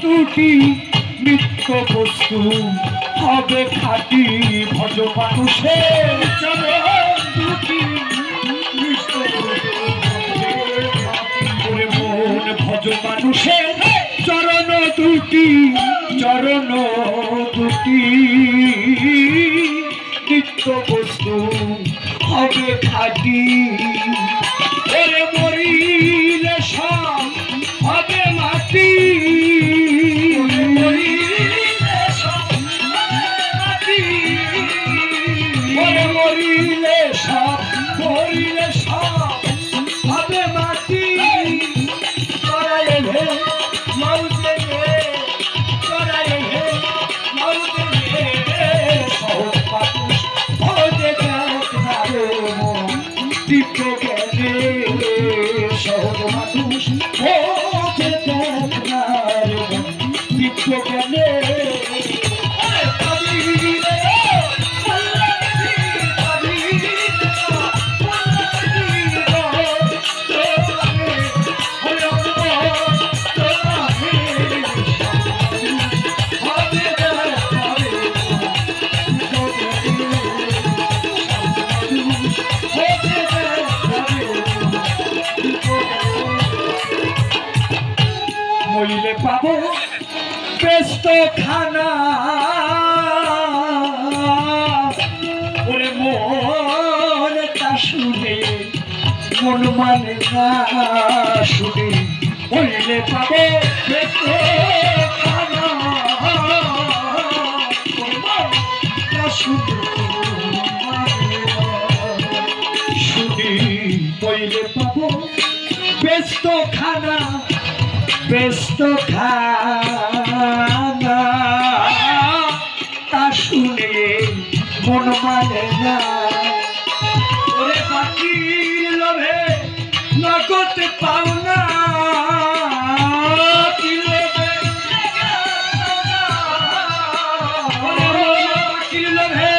দুটি নিত্য বস্তু হবে খাঁটি ভজ মানুষের চরণ দুটি নিত্য করে মন ভজ মানুষের চরণ দুটি নিত্য বস্তু হবে খাঁটি ওরে মরিলে সব হবে মাটি মরিলে সব হবে মাটি চড়াইলে মৌতে চড়াইলে মৌতে সহজ মানুষ ভোজে দীপ্ত জ্ঞানে সহজ মানুষ ভোজে দীপ্ত জ্ঞানে মরিলে পাবো ব্যস্ত খানা ওরে মন তা শুনে মন মানে না শুনে মরিলে পাবো ব্যস্ত খানা শুনে মরিলে পাবো ব্যস্ত খানা ব্যস্ত খানা তা শুনে মন মানে না ওরে পাখির লোভে নগদ পাও না পাখির লোভে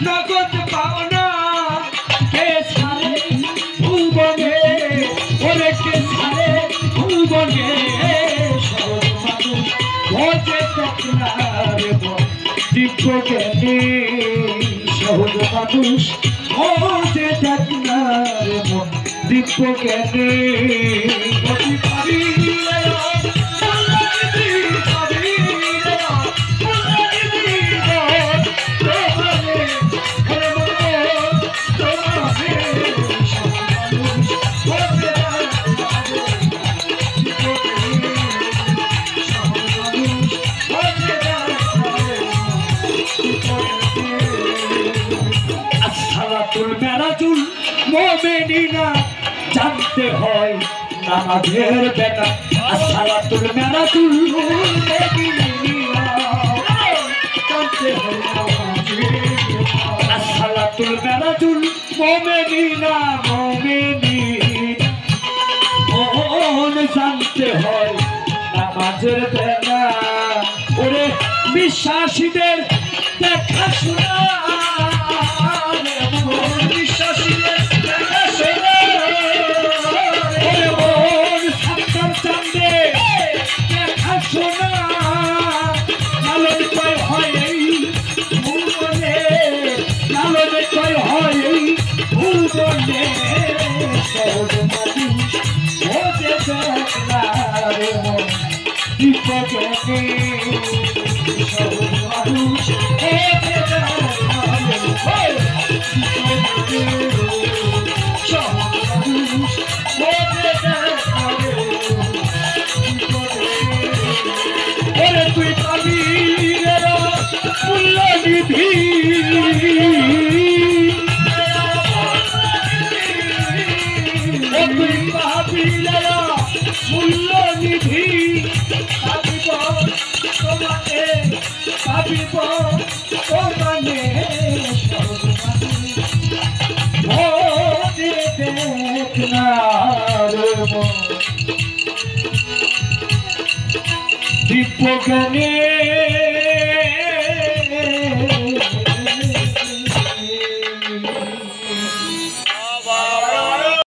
নগদ পাও না কে ছাড়ে ভুবনে ওরে কে ছাড়ে ভুবনে দিব্য জ্ঞানে সহজ মানুষ ভোজে দেখনার মন দিব্য জ্ঞানে মেরাজুল মোমেনিনা জানতে হয় নামাজের বেটা আসসালাতুল মেরাজুল মোমেনিনা জানতে হয় আসসালাতুল মেরাজুল মোমেনিনা মন জানতে হয় নামাজের বেটা ওরে বিশ্বাসীদের দেখাশোনা তুই পাবি মূল্য নিধি তুই পাবি মূল্য নিধি তোমাকে পাবিব তোমাকে দিব্য জ্ঞানে